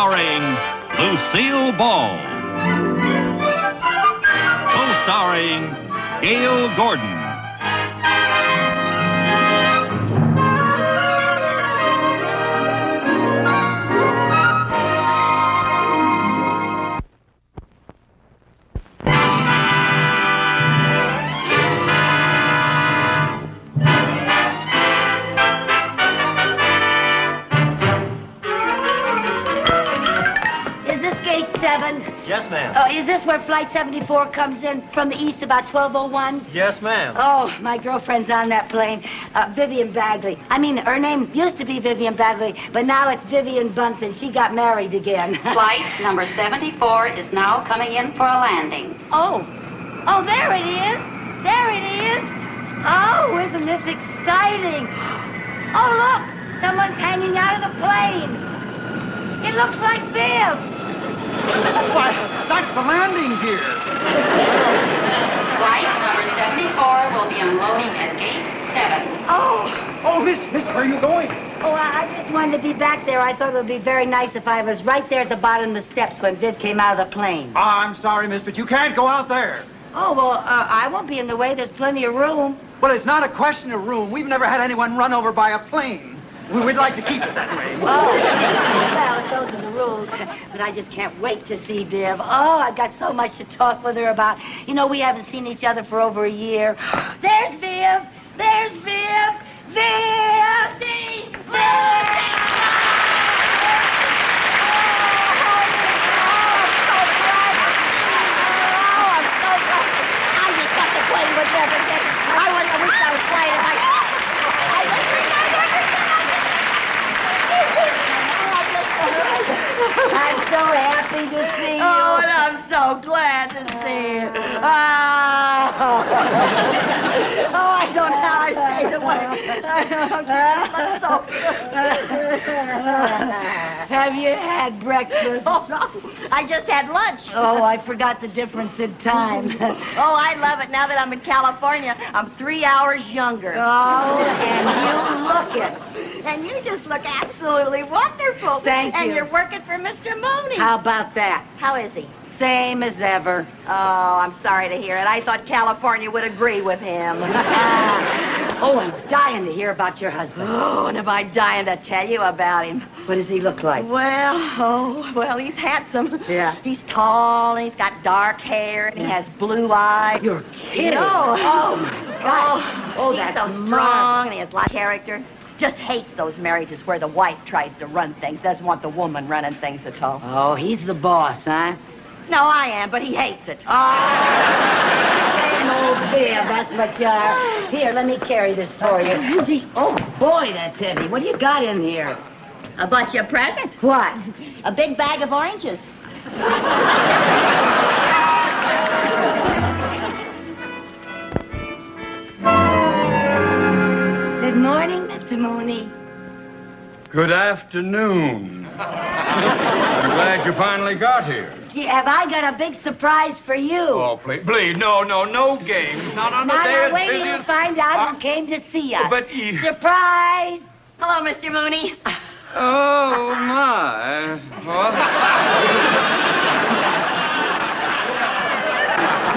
starring Lucille Ball. Co-starring Gail Gordon. Yes, ma'am. Oh, is this where Flight 74 comes in from the east about 12:01? Yes, ma'am. Oh, my girlfriend's on that plane. Vivian Bagley. I mean, her name used to be Vivian Bagley, but now it's Vivian Bunsen. She got married again. Flight number 74 is now coming in for a landing. Oh, there it is. There it is. Oh, isn't this exciting? Oh, look, someone's hanging out of the plane. It looks like Viv. Why, that's the landing gear. Flight number 74 will be unloading at gate 7. Oh, miss, where are you going? Oh, I just wanted to be back there. I thought it would be very nice if I was right there at the bottom of the steps when Viv came out of the plane. I'm sorry, miss, but you can't go out there. Oh, well, I won't be in the way. There's plenty of room. Well, it's not a question of room. We've never had anyone run over by a plane. We'd like to keep it that way. Oh, well, those are the rules. But I just can't wait to see Viv. Oh, I've got so much to talk with her about. You know, we haven't seen each other for over a year. There's Viv! There's Viv! Viv! Viv! I'm so happy to see you. Oh, and I'm so glad to see you. Oh, I don't know how I stayed away. Have you had breakfast? Oh, no, I just had lunch. Oh, I forgot the difference in time. Oh, I love it. Now that I'm in California, I'm 3 hours younger. Oh, and you look it. And you just look absolutely wonderful. Thank and you. you're working for Mr. Mooney. How about that? How is he? Same as ever. Oh, I'm sorry to hear it. I thought California would agree with him. Oh, I'm dying to hear about your husband. Oh, and am I dying to tell you about him? What does he look like? Well, he's handsome. Yeah. He's tall, and he's got dark hair, and he has blue eyes. You're kidding. No. Oh, my gosh. Oh, He's that's so smart. strong, and he has a lot of character. Just hates those marriages where the wife tries to run things, doesn't want the woman running things at all. Oh, he's the boss, huh? No, I am, but he hates it. Same old Viv, that's what you are. Here, let me carry this for you. Gee, oh, boy, that's heavy. What do you got in here? I bought you a present. What? A big bag of oranges. Good morning, Mr. Mooney. Good afternoon. I'm glad you finally got here. Gee, have I got a big surprise for you? Oh, please, no games. Not on the day Now, as wait till busy you as... find out who came to see us. But you... Surprise! Hello, Mr. Mooney. Oh, my. What?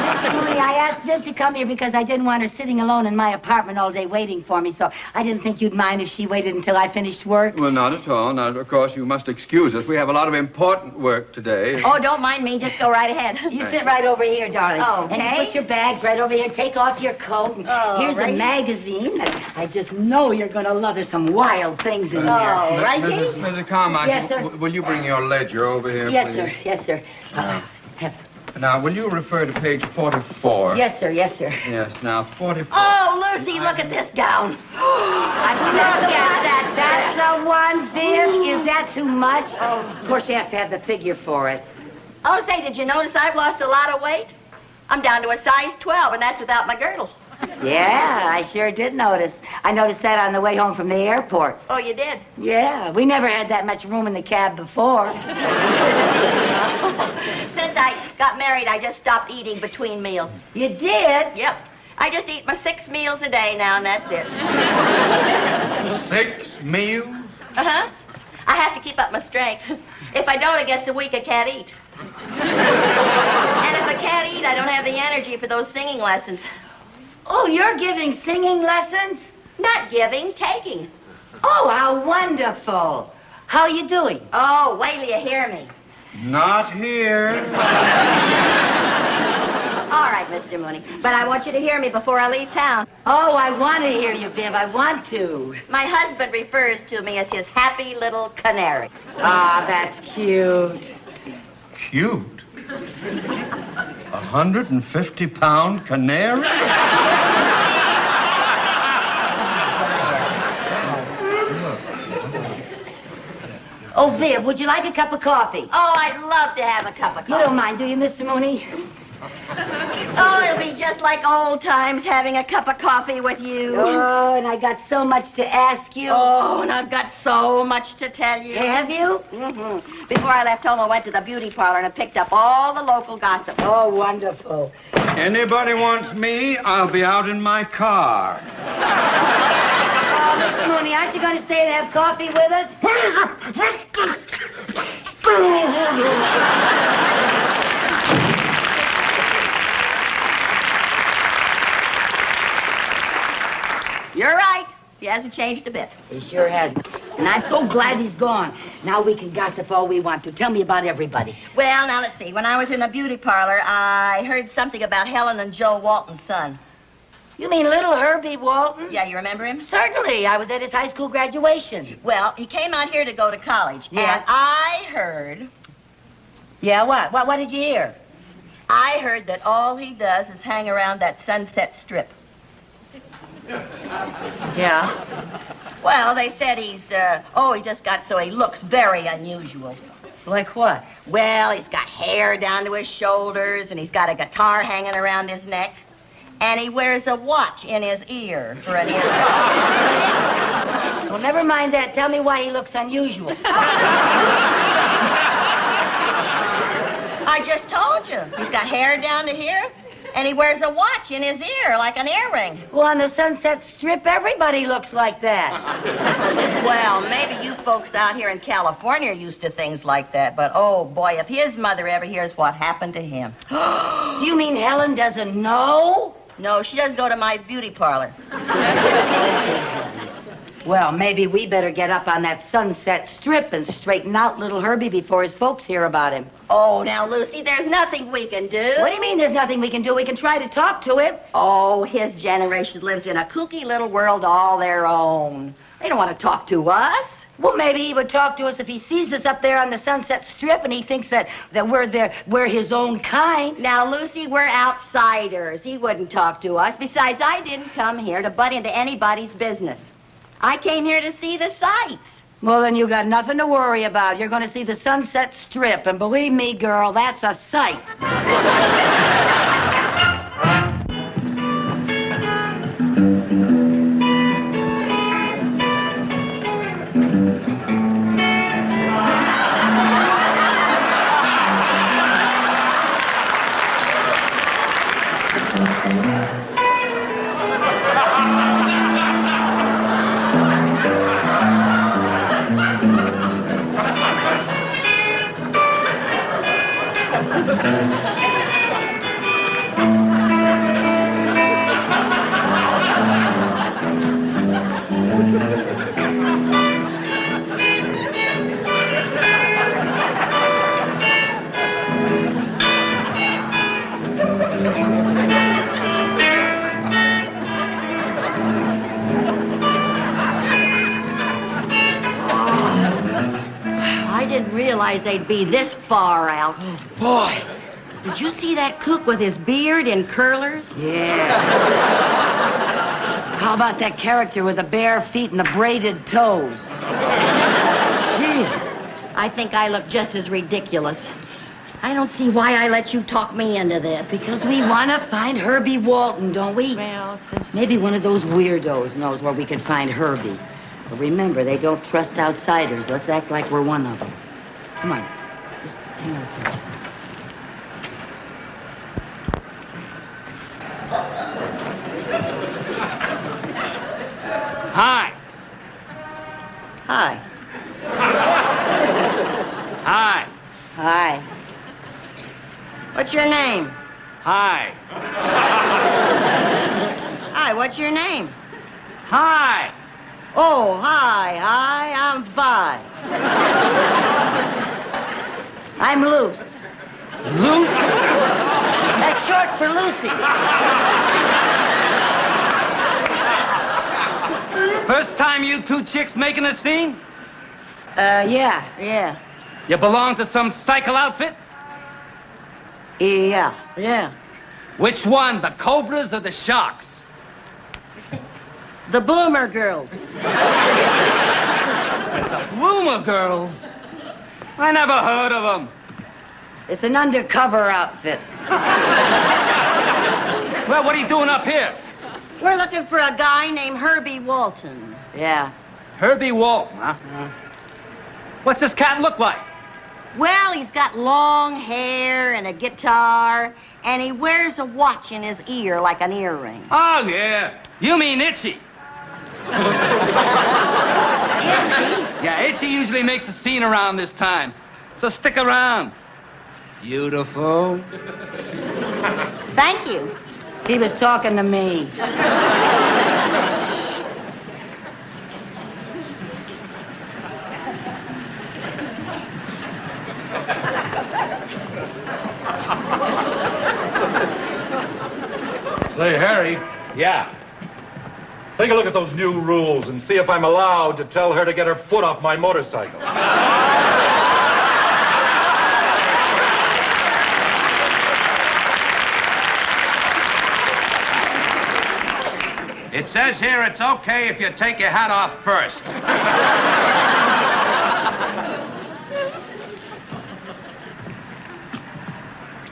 Mr. Mooney, I asked Viv to come here because I didn't want her sitting alone in my apartment all day waiting for me, so I didn't think you'd mind if she waited until I finished work. Well, not at all. Not, of course, you must excuse us. We have a lot of important work today. Oh, don't mind me. Just go right ahead. You sit right over here, darling. Okay. And you put your bags right over here. Take off your coat. And Oh, here's right. a magazine that I just know you're going to love. There's some wild things in Oh, here. right, Mrs. Carmichael, Yes, sir. will you bring your ledger over here, Yes, please? sir. Yes, sir. Now, will you refer to page 44? Yes, sir. Yes, sir. Yes, now, 44. Oh, Lucy, look at this gown. Look at that. That's the one, Viv. Is that too much? Of course, you have to have the figure for it. Oh, say, did you notice I've lost a lot of weight? I'm down to a size 12, and that's without my girdle. Yeah, I sure did notice. I noticed that on the way home from the airport. Oh, you did? Yeah, we never had that much room in the cab before. Since I got married, I just stopped eating between meals. You did? Yep. I just eat my 6 meals a day now, and that's it. 6 meals? Uh-huh. I have to keep up my strength. If I don't, it gets so weak I can't eat. And if I can't eat, I don't have the energy for those singing lessons. Oh, you're giving singing lessons? Not giving, taking. Oh, how wonderful. How are you doing? Oh, wait till you hear me. Not here. All right, Mr. Mooney. But I want you to hear me before I leave town. Oh, I want to hear you, Viv. I want to. My husband refers to me as his happy little canary. Ah, that's cute. Cute. 150-pound canary? Oh, Viv, would you like a cup of coffee? Oh, I'd love to have a cup of coffee. You don't mind, do you, Mr. Mooney? Oh, it'll be just like old times having a cup of coffee with you. Oh, and I got so much to ask you. Oh, and I've got so much to tell you. Have you? Mm-hmm. Before I left home, I went to the beauty parlor and I picked up all the local gossip. Oh, wonderful. Anybody wants me, I'll be out in my car. Oh, Mr. Mooney, aren't you going to stay and have coffee with us? You're right. He hasn't changed a bit. He sure hasn't. And I'm so glad he's gone. Now we can gossip all we want to. Tell me about everybody. Well, now let's see. When I was in the beauty parlor, I heard something about Helen and Joe Walton's son. You mean little Herbie Walton? Yeah, you remember him? Certainly. I was at his high school graduation. Well, he came out here to go to college. Yeah. And I heard... Yeah, what? What did you hear? I heard that all he does is hang around that Sunset Strip. Yeah. Well, they said he just got so he looks very unusual. Like what? Well, he's got hair down to his shoulders, and he's got a guitar hanging around his neck, and he wears a watch in his ear for an earring. Well, never mind that. Tell me why he looks unusual. I just told you. He's got hair down to here, and he wears a watch in his ear like an earring. Well, on the Sunset Strip, everybody looks like that. Well, maybe you folks out here in California are used to things like that, but oh boy, if his mother ever hears what happened to him. Do you mean Helen doesn't know? No, she doesn't go to my beauty parlor. Well, maybe we better get up on that Sunset Strip and straighten out little Herbie before his folks hear about him. Oh, now, Lucy, there's nothing we can do. What do you mean there's nothing we can do? We can try to talk to him. Oh, his generation lives in a kooky little world all their own. They don't want to talk to us. Well, maybe he would talk to us if he sees us up there on the Sunset Strip and he thinks that we're his own kind. Now, Lucy, we're outsiders. He wouldn't talk to us. Besides, I didn't come here to butt into anybody's business. I came here to see the sights. Well, then you got nothing to worry about. You're going to see the Sunset Strip, and believe me, girl, that's a sight. They'd be this far out. Oh, boy. Did you see that kook with his beard in curlers? Yeah. How about that character with the bare feet and the braided toes? I think I look just as ridiculous. I don't see why I let you talk me into this. Because we want to find Herbie Walton, don't we? Well, maybe one of those weirdos knows where we can find Herbie. But remember, they don't trust outsiders. Let's act like we're one of them. Come on. Just pay our attention. Hi. Hi. Hi. Hi. What's your name? Hi. Hi, what's your name? Hi. Oh, hi, I'm Vi. I'm Luce. Luce? That's short for Lucy. First time you two chicks making a scene? Yeah. You belong to some cycle outfit? Yeah. Which one, the Cobras or the Sharks? The Bloomer Girls. Bloomer Girls? I never heard of them. It's an undercover outfit. Well, what are you doing up here? We're looking for a guy named Herbie Walton. Yeah. Herbie Walton, huh? What's this cat look like? Well, he's got long hair and a guitar, and he wears a watch in his ear like an earring. Oh, yeah. You mean Itchy. Yeah, Itchy usually makes a scene around this time. So stick around. Beautiful. Thank you. He was talking to me. Say, Harry, Yeah. take a look at those new rules and see if I'm allowed to tell her to get her foot off my motorcycle. It says here it's okay if you take your hat off first.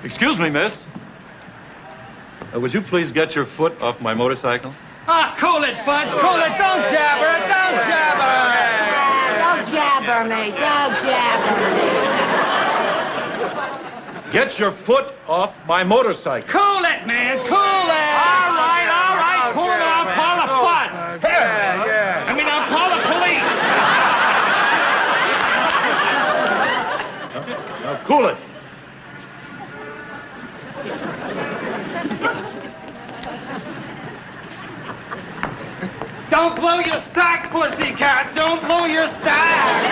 Excuse me, miss. Would you please get your foot off my motorcycle? Ah, cool it, Buds. Cool it. Don't jabber. Don't jabber. Don't jabber me. Don't jabber me. Get your foot off my motorcycle. Cool it, man. Cool it. All right. Cool it. I'll call the Buds. Yeah. I'll call the police. Now, cool it. Don't blow your stack, pussycat. Don't blow your stack.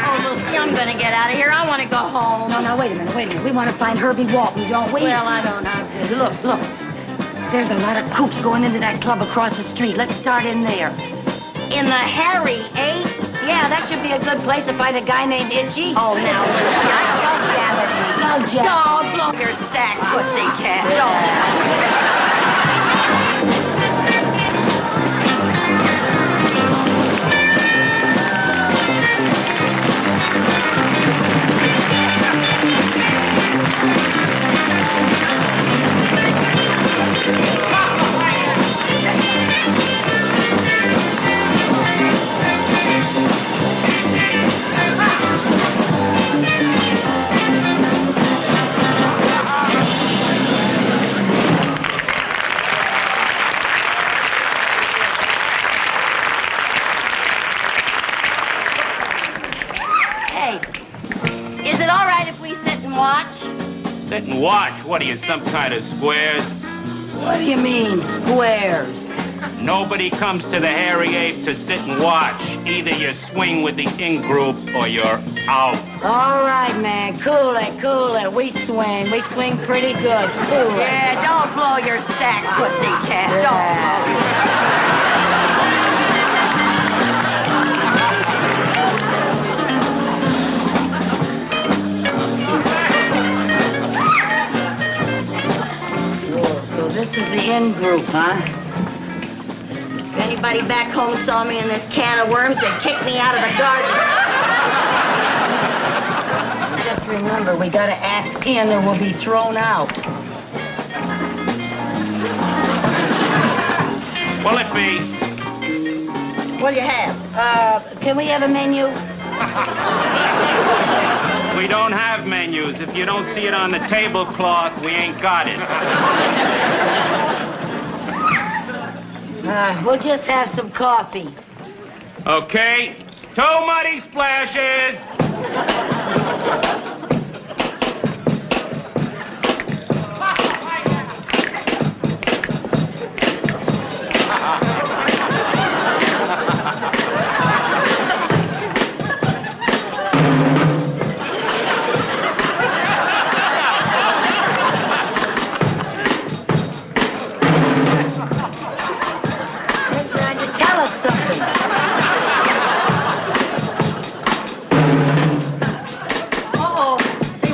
Oh, Lucy, I'm gonna get out of here. I want to go home. No, wait a minute. We want to find Herbie Walton, don't we? Well, I don't know. Look. There's a lot of kooks going into that club across the street. Let's start in there. In the Harry 8? Yeah, that should be a good place to find a guy named Itchy. Oh, now, Lucy, don't jabber me. Don't jabber. Don't blow your stack, pussycat. Don't. Is it all right if we sit and watch? Sit and watch. What are you, some kind of squares? What do you mean, squares? Nobody comes to the Hairy Ape to sit and watch. Either you swing with the in-group or you're out. All right, man. Cool it. We swing pretty good. Cool it. Yeah, don't blow your stack, pussycat. Yeah. Don't blow your So this is the in-group, huh? If anybody back home saw me in this can of worms, they'd kick me out of the garden. Just remember, we gotta act in or we'll be thrown out. Will it be? What do you have? Can we have a menu? We don't have menus. If you don't see it on the tablecloth, we ain't got it. We'll just have some coffee. Okay? 2 muddy splashes.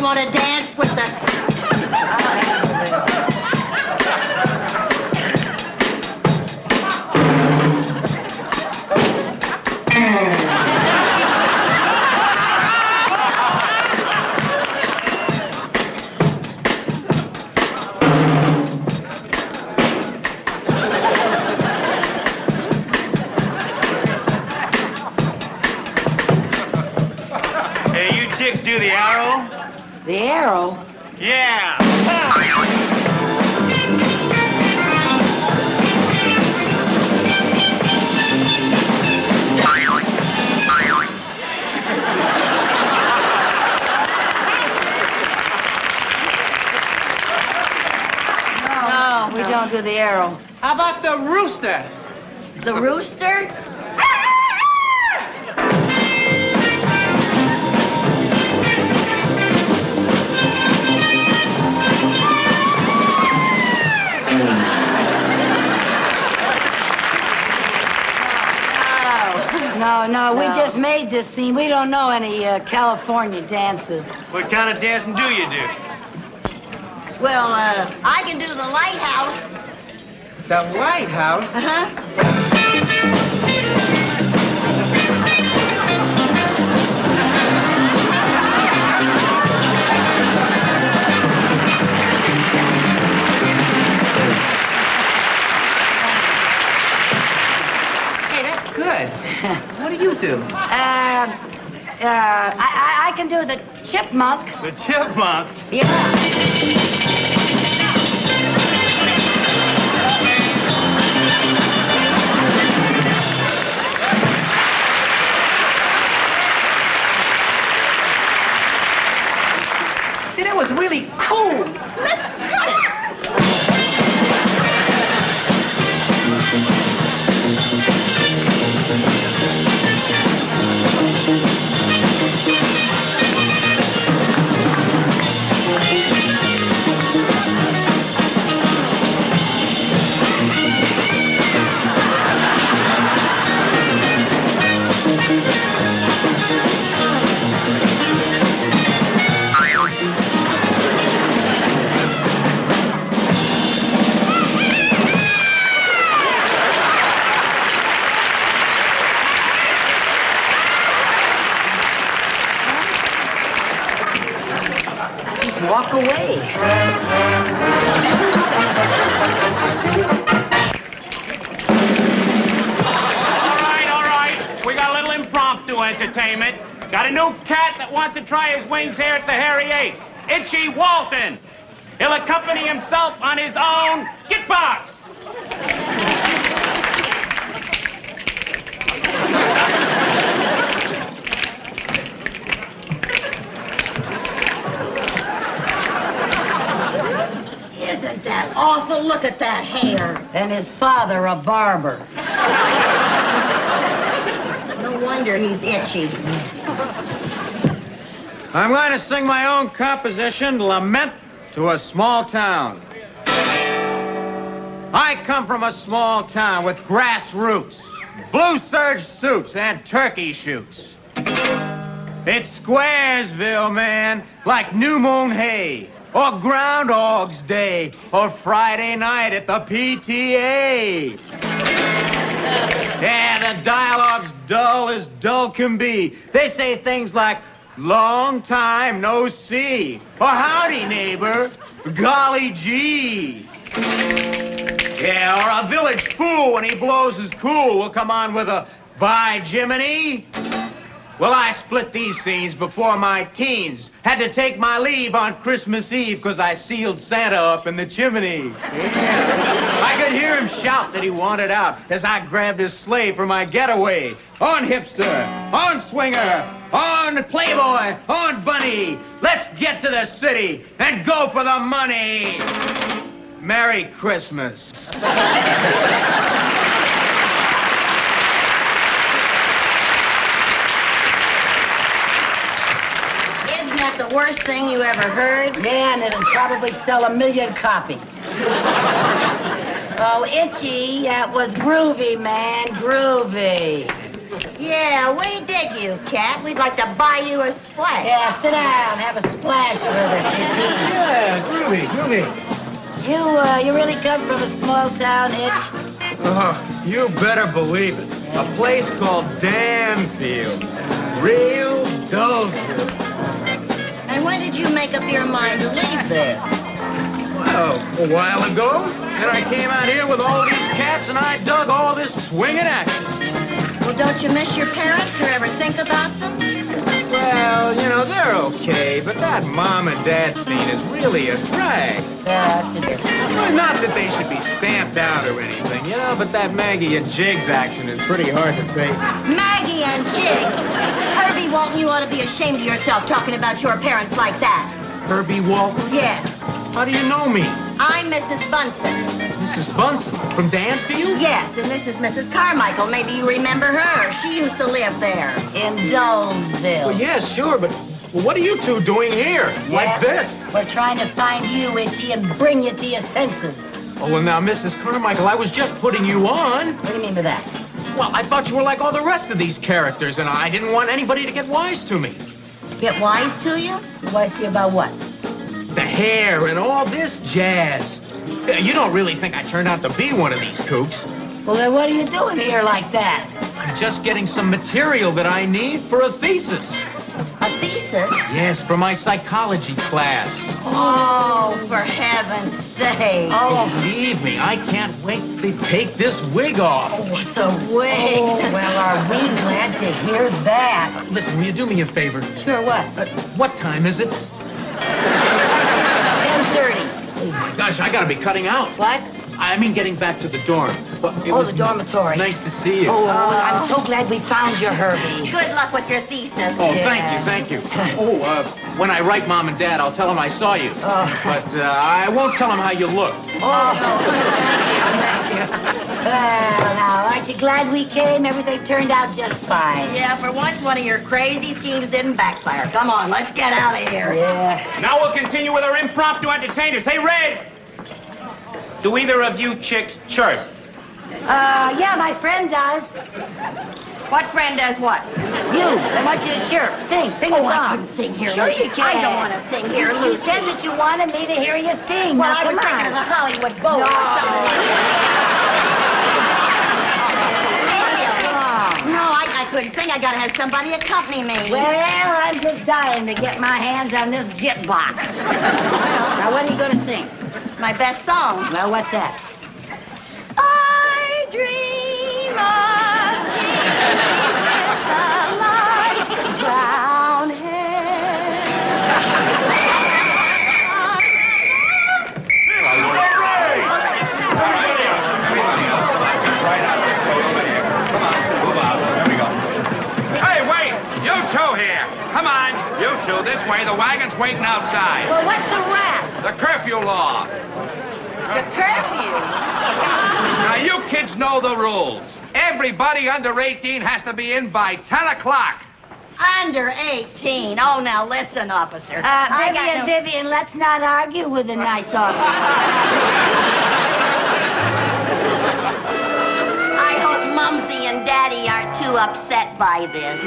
want to dance with the... Hey, you chicks do the arrow? The arrow? Yeah. No, we don't do the arrow. How about the rooster? The rooster? No, we just made this scene. We don't know any California dances. What kind of dancing do you do? Well, I can do the lighthouse. The lighthouse? Uh-huh. Hey, that's good. What do you do? I can do the chipmunk. The chipmunk? Yeah. See, that was really cool. Walk away. All right. We got a little impromptu entertainment. Got a new cat that wants to try his wings here at the Harry 8. Itchy Walton. He'll accompany himself on his own kickbox. Isn't that awful? Look at that hair. And his father, a barber. No wonder he's itchy. I'm going to sing my own composition, Lament to a Small Town. I come from a small town with grassroots, blue serge suits, and turkey shoots. It's Squaresville, man, like New Moon Hay, or Groundhog's Day, or Friday night at the PTA. Yeah, the dialogue's dull as dull can be. They say things like, long time no see, or howdy, neighbor, golly gee. Yeah, or a village fool, when he blows his cool, will come on with a, by Jiminy. Well, I split these scenes before my teens. Had to take my leave on Christmas Eve because I sealed Santa up in the chimney. Yeah. I could hear him shout that he wanted out as I grabbed his sleigh for my getaway. On hipster, on swinger, on playboy, on bunny. Let's get to the city and go for the money. Merry Christmas. Isn't that the worst thing you ever heard? Man, it'll probably sell 1 million copies. Oh, Itchy, that was groovy, man, groovy. Yeah, we dig you, Cat. We'd like to buy you a splash. Yeah, sit down, have a splash with Groovy. You really come from a small town, Itch? Oh, you better believe it. A place called Danfield. Real Dullsville. And when did you make up your mind to leave there? Well, a while ago. And I came out here with all these cats and I dug all this swinging action. Well, don't you miss your parents or ever think about them? Well, they're okay, but that mom and dad scene is really a drag. Yeah, that's a difference. Well, not that they should be stamped out or anything, but that Maggie and Jiggs action is pretty hard to take. Maggie and Jiggs! Herbie Walton, you ought to be ashamed of yourself talking about your parents like that. Herbie Walton? Yes. How do you know me? I'm Mrs. Bunsen. Mrs. Bunsen? From Danfield? Yes, and this is Mrs. Carmichael. Maybe you remember her. She used to live there. In Dolesville. Well, yeah, sure, but what are you two doing here? Like this? We're trying to find you, Itchy, and bring you to your senses. Oh, well, now, Mrs. Carmichael, I was just putting you on. What do you mean by that? Well, I thought you were like all the rest of these characters, and I didn't want anybody to get wise to me. Get wise to you? Wise to you about what? The hair and all this jazz. You don't really think I turned out to be one of these kooks. Well, then what are you doing here like that? I'm just getting some material that I need for a thesis. A thesis? Yes, for my psychology class. Oh, for heaven's sake. Oh, believe me, I can't wait to take this wig off. Oh, what's a wig? Oh, well, are we glad to hear that? Listen, will you do me a favor? Sure, what? What time is it? 10:30. Oh, my gosh, I gotta be cutting out. What? I mean getting back to the dorm. But it Oh, was the dormitory. Nice to see you. Oh, I'm so glad we found you, Herbie. Good luck with your thesis. Oh, Yeah. thank you. Oh, when I write Mom and Dad, I'll tell them I saw you. Oh. But I won't tell them how you looked. Oh, thank you. Well, now, aren't you glad we came? Everything turned out just fine. Yeah, for once, one of your crazy schemes didn't backfire. Come on, let's get out of here. Yeah. Now we'll continue with our impromptu entertainers. Hey, Red! Do either of you chicks chirp? Yeah, my friend does. What friend does what? You. I want you to chirp. Sing a Oh, I song. couldn't sing here, Sure Lucy. you can. I don't want to sing here, You Lucy. said that you wanted me to hear you sing. Well, Now, I was come thinking on. of the Hollywood Bowl No. or something. No, I couldn't sing. I gotta have somebody accompany me. Well, I'm just dying to get my hands on this git box. Now, what are you going to sing? My best song. Well, what's that? I dream of Jesus, the light brown hair. Hey, wait! You two here! Come on, you two, this way. The wagon's waiting outside. Well, what's the rap? The curfew law. The curfew. Now, you kids know the rules. Everybody under 18 has to be in by 10 o'clock. Under 18. Oh, now listen, officer. I got no- Vivian, let's not argue with a nice officer. I hope Mumsy and Daddy aren't too upset by this.